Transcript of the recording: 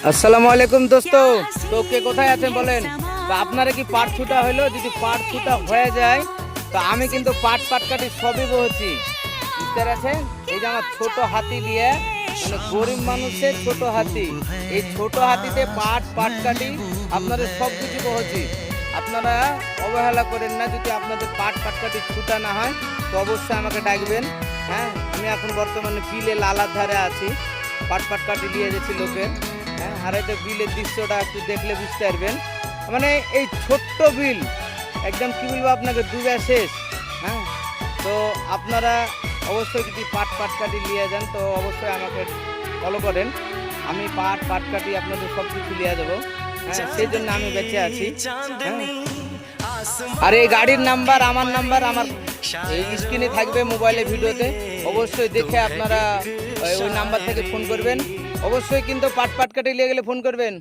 আসসালামু আলাইকুম দোস্ত। তো কে কোথায় আছেন বলেন। তো আপনারা কি পাট ছুটা হলো? যদি পাট ছুটা হয়ে যায় তো আমি কিন্তু পাট কাটি সবই বলছি, বুঝতে পারছেন? এই যে আমার ছোট হাতি দিয়ে, মানে গরিব মানুষের ছোট হাতি, এই ছোট হাতিতে পাট কাটি আপনাদের সব কিছু বলছি। আপনারা অবহেলা করেন না। যদি আপনাদের পাট কাটি ছুটা না হয় তো অবশ্যই আমাকে ডাকবেন। হ্যাঁ, আমি এখন বর্তমানে বিলে লালার ধারে আছি, পাট কাটি নিয়ে যাচ্ছি লোকের। হ্যাঁ, আর এটা বিলের দৃশ্যটা একটু দেখলে বুঝতে পারবেন। মানে এই ছোট্ট বিল একদম কি বলবো আপনাকে, ডুবে শেষ। হ্যাঁ, তো আপনারা অবশ্যই যদি পাট কাটি নিয়ে যান তো অবশ্যই আমাকে ফলো করেন। আমি পাট কাটি আপনাদের সব কিছু নিয়ে যাবো। হ্যাঁ, সেই জন্য আমি বেঁচে আছি। হ্যাঁ, আর এই গাড়ির নাম্বার, আমার নাম্বার আমার এই স্ক্রিনে থাকবে মোবাইলে, ভিডিওতে। অবশ্যই দেখে আপনারা ওই নাম্বার থেকে ফোন করবেন। অবশ্যই কিন্তু পাট কাটি নিয়ে গেলে ফোন করবেন।